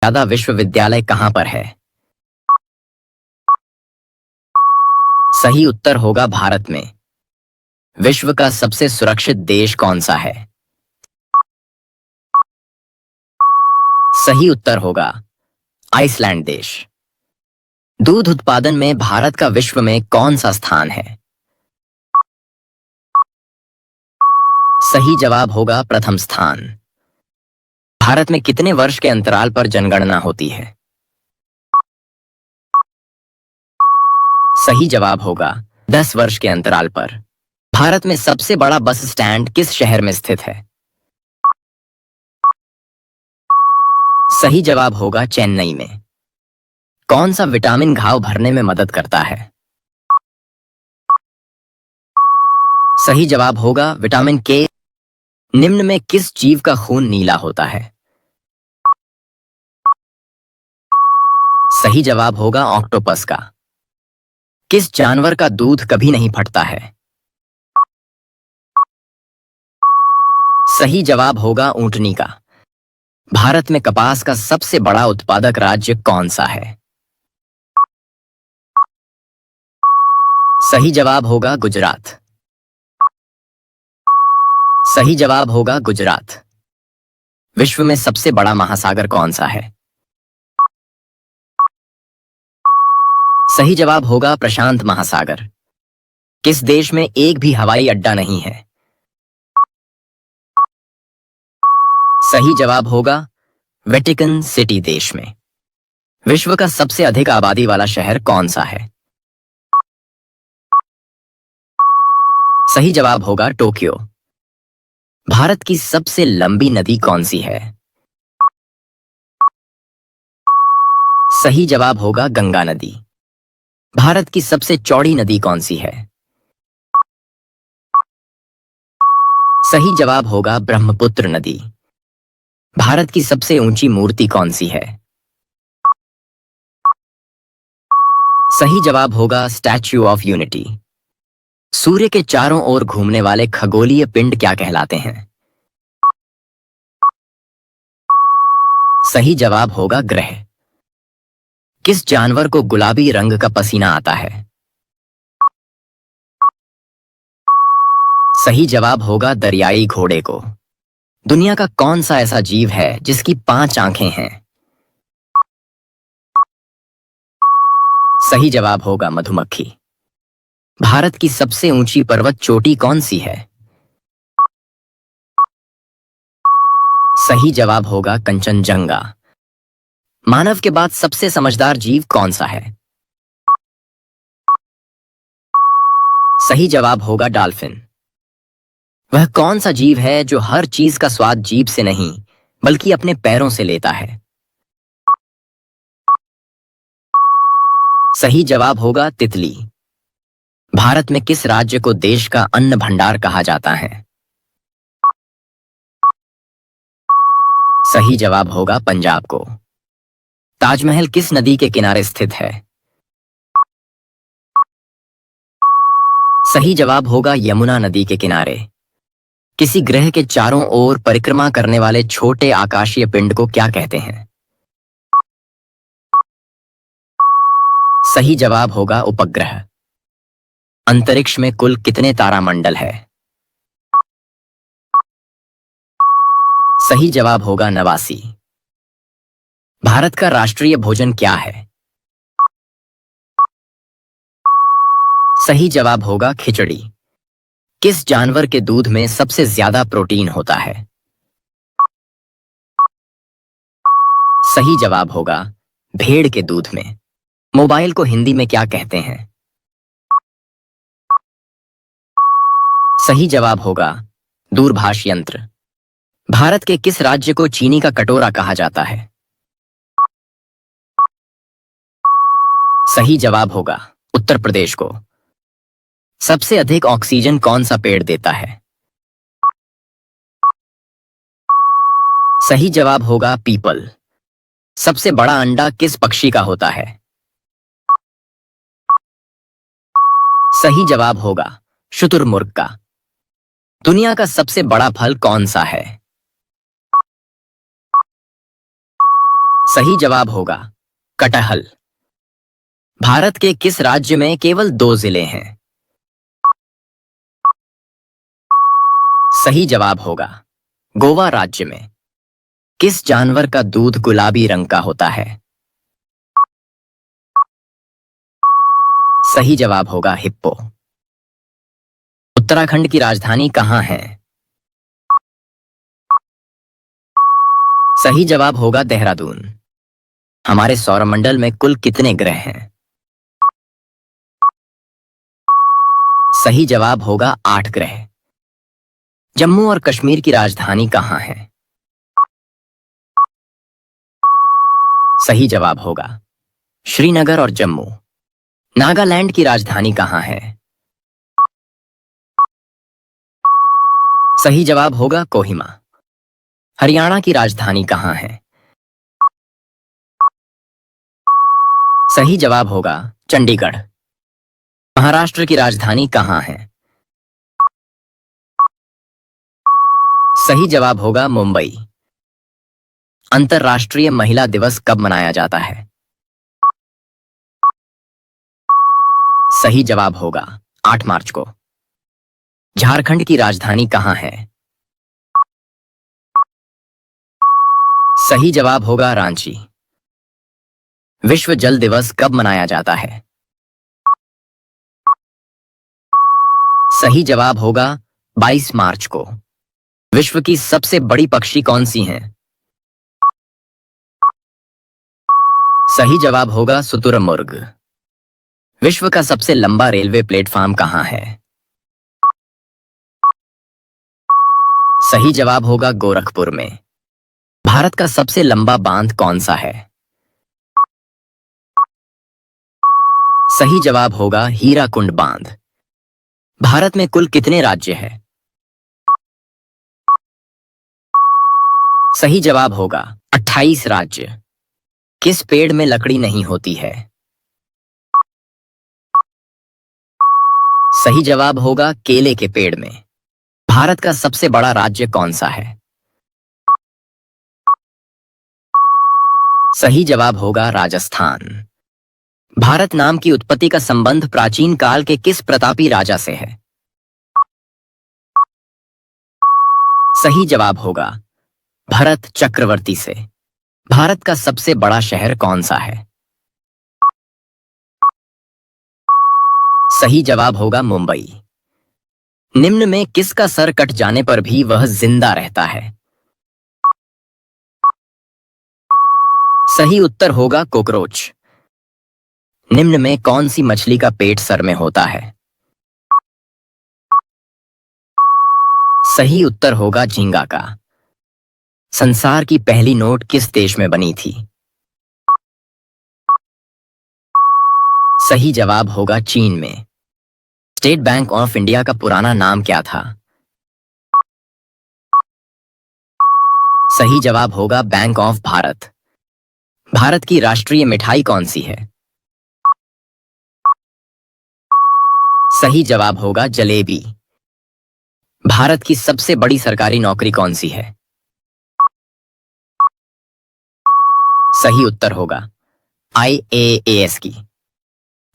ज्यादा विश्वविद्यालय कहाँ पर है? सही उत्तर होगा भारत में। विश्व का सबसे सुरक्षित देश कौन सा है? सही उत्तर होगा आइसलैंड देश। दूध उत्पादन में भारत का विश्व में कौन सा स्थान है? सही जवाब होगा प्रथम स्थान। भारत में कितने वर्ष के अंतराल पर जनगणना होती है? सही जवाब होगा 10 वर्ष के अंतराल पर। भारत में सबसे बड़ा बस स्टैंड किस शहर में स्थित है? सही जवाब होगा चेन्नई में। कौन सा विटामिन घाव भरने में मदद करता है? सही जवाब होगा विटामिन के। निम्न में किस जीव का खून नीला होता है? सही जवाब होगा ऑक्टोपस का। किस जानवर का दूध कभी नहीं फटता है? सही जवाब होगा ऊंटनी का। भारत में कपास का सबसे बड़ा उत्पादक राज्य कौन सा है? सही जवाब होगा गुजरात। सही जवाब होगा गुजरात। विश्व में सबसे बड़ा महासागर कौन सा है? सही जवाब होगा प्रशांत महासागर। किस देश में एक भी हवाई अड्डा नहीं है? सही जवाब होगा वेटिकन सिटी देश में। विश्व का सबसे अधिक आबादी वाला शहर कौन सा है? सही जवाब होगा टोक्यो। भारत की सबसे लंबी नदी कौन सी है? सही जवाब होगा गंगा नदी। भारत की सबसे चौड़ी नदी कौन सी है? सही जवाब होगा ब्रह्मपुत्र नदी। भारत की सबसे ऊंची मूर्ति कौन सी है? सही जवाब होगा स्टैच्यू ऑफ यूनिटी। सूर्य के चारों ओर घूमने वाले खगोलीय पिंड क्या कहलाते हैं? सही जवाब होगा ग्रह। किस जानवर को गुलाबी रंग का पसीना आता है? सही जवाब होगा दरियाई घोड़े को। दुनिया का कौन सा ऐसा जीव है जिसकी 5 आंखें हैं? सही जवाब होगा मधुमक्खी। भारत की सबसे ऊंची पर्वत चोटी कौन सी है? सही जवाब होगा कंचनजंगा। मानव के बाद सबसे समझदार जीव कौन सा है? सही जवाब होगा डॉल्फिन। वह कौन सा जीव है जो हर चीज का स्वाद जीभ से नहीं बल्कि अपने पैरों से लेता है? सही जवाब होगा तितली। भारत में किस राज्य को देश का अन्न भंडार कहा जाता है? सही जवाब होगा पंजाब को। ताजमहल किस नदी के किनारे स्थित है? सही जवाब होगा यमुना नदी के किनारे। किसी ग्रह के चारों ओर परिक्रमा करने वाले छोटे आकाशीय पिंड को क्या कहते हैं? सही जवाब होगा उपग्रह। अंतरिक्ष में कुल कितने तारामंडल है? सही जवाब होगा 89। भारत का राष्ट्रीय भोजन क्या है? सही जवाब होगा खिचड़ी। किस जानवर के दूध में सबसे ज्यादा प्रोटीन होता है? सही जवाब होगा भेड़ के दूध में। मोबाइल को हिंदी में क्या कहते हैं? सही जवाब होगा दूरभाष यंत्र। भारत के किस राज्य को चीनी का कटोरा कहा जाता है? सही जवाब होगा उत्तर प्रदेश को। सबसे अधिक ऑक्सीजन कौन सा पेड़ देता है? सही जवाब होगा पीपल। सबसे बड़ा अंडा किस पक्षी का होता है? सही जवाब होगा शुतुरमुर्ग का। दुनिया का सबसे बड़ा फल कौन सा है? सही जवाब होगा कटहल। भारत के किस राज्य में केवल 2 जिले हैं? सही जवाब होगा गोवा राज्य में। किस जानवर का दूध गुलाबी रंग का होता है? सही जवाब होगा हिप्पो। उत्तराखंड की राजधानी कहाँ है? सही जवाब होगा देहरादून। हमारे सौरमंडल में कुल कितने ग्रह हैं? सही जवाब होगा 8 ग्रह। जम्मू और कश्मीर की राजधानी कहाँ है? सही जवाब होगा श्रीनगर और जम्मू। नागालैंड की राजधानी कहाँ है? सही जवाब होगा कोहिमा। हरियाणा की राजधानी कहाँ है? सही जवाब होगा चंडीगढ़। महाराष्ट्र की राजधानी कहाँ है? सही जवाब होगा मुंबई। अंतर्राष्ट्रीय महिला दिवस कब मनाया जाता है? सही जवाब होगा 8 मार्च को। झारखंड की राजधानी कहाँ है? सही जवाब होगा रांची। विश्व जल दिवस कब मनाया जाता है? सही जवाब होगा 22 मार्च को। विश्व की सबसे बड़ी पक्षी कौन सी हैं? सही जवाब होगा शुतुरमुर्ग। विश्व का सबसे लंबा रेलवे प्लेटफॉर्म कहाँ है? सही जवाब होगा गोरखपुर में। भारत का सबसे लंबा बांध कौन सा है? सही जवाब होगा हीराकुंड बांध। भारत में कुल कितने राज्य हैं? सही जवाब होगा 28 राज्य। किस पेड़ में लकड़ी नहीं होती है? सही जवाब होगा केले के पेड़ में। भारत का सबसे बड़ा राज्य कौन सा है? सही जवाब होगा राजस्थान। भारत नाम की उत्पत्ति का संबंध प्राचीन काल के किस प्रतापी राजा से है? सही जवाब होगा भरत चक्रवर्ती से। भारत का सबसे बड़ा शहर कौन सा है? सही जवाब होगा मुंबई। निम्न में किसका सर कट जाने पर भी वह जिंदा रहता है? सही उत्तर होगा कॉकरोच। निम्न में कौन सी मछली का पेट सर में होता है? सही उत्तर होगा झींगा का। संसार की पहली नोट किस देश में बनी थी? सही जवाब होगा चीन में। स्टेट बैंक ऑफ इंडिया का पुराना नाम क्या था? सही जवाब होगा बैंक ऑफ भारत। भारत की राष्ट्रीय मिठाई कौन सी है? सही जवाब होगा जलेबी। भारत की सबसे बड़ी सरकारी नौकरी कौन सी है? सही उत्तर होगा IAAS की।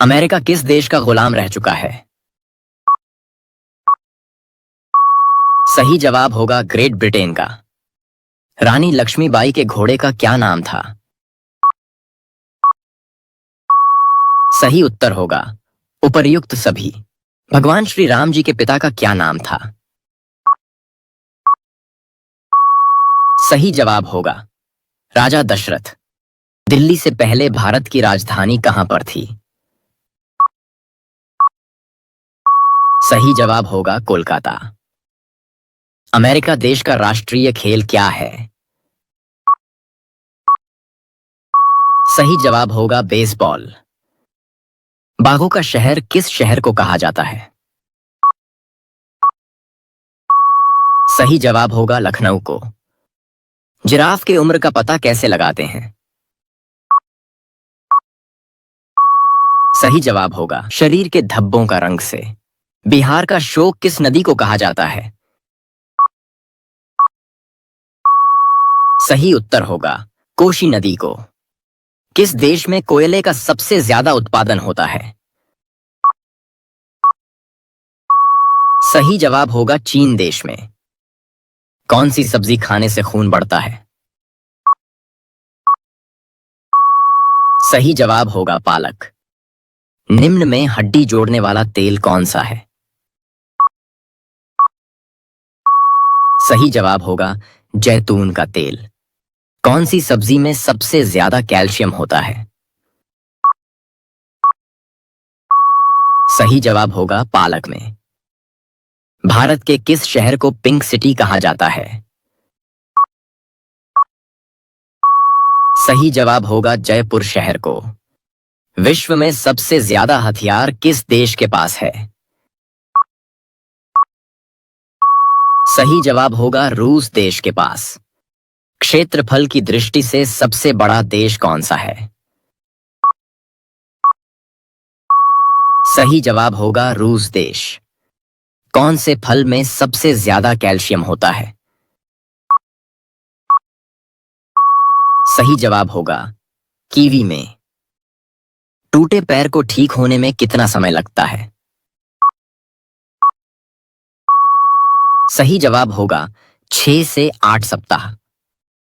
अमेरिका किस देश का गुलाम रह चुका है? सही जवाब होगा ग्रेट ब्रिटेन का। रानी लक्ष्मीबाई के घोड़े का क्या नाम था? सही उत्तर होगा उपर्युक्त सभी। भगवान श्री राम जी के पिता का क्या नाम था? सही जवाब होगा राजा दशरथ। दिल्ली से पहले भारत की राजधानी कहां पर थी? सही जवाब होगा कोलकाता। अमेरिका देश का राष्ट्रीय खेल क्या है? सही जवाब होगा बेसबॉल। बाघों का शहर किस शहर को कहा जाता है? सही जवाब होगा लखनऊ को। जिराफ की उम्र का पता कैसे लगाते हैं? सही जवाब होगा शरीर के धब्बों का रंग से। बिहार का शोक किस नदी को कहा जाता है? सही उत्तर होगा कोशी नदी को। किस देश में कोयले का सबसे ज्यादा उत्पादन होता है? सही जवाब होगा चीन देश में। कौन सी सब्जी खाने से खून बढ़ता है? सही जवाब होगा पालक। निम्न में हड्डी जोड़ने वाला तेल कौन सा है? सही जवाब होगा जैतून का तेल। कौन सी सब्जी में सबसे ज्यादा कैल्शियम होता है? सही जवाब होगा पालक में। भारत के किस शहर को पिंक सिटी कहा जाता है? सही जवाब होगा जयपुर शहर को। विश्व में सबसे ज्यादा हथियार किस देश के पास है? सही जवाब होगा रूस देश के पास। क्षेत्रफल की दृष्टि से सबसे बड़ा देश कौन सा है? सही जवाब होगा रूस देश। कौन से फल में सबसे ज्यादा कैल्शियम होता है? सही जवाब होगा कीवी में। टूटे पैर को ठीक होने में कितना समय लगता है? सही जवाब होगा 6 से 8 सप्ताह।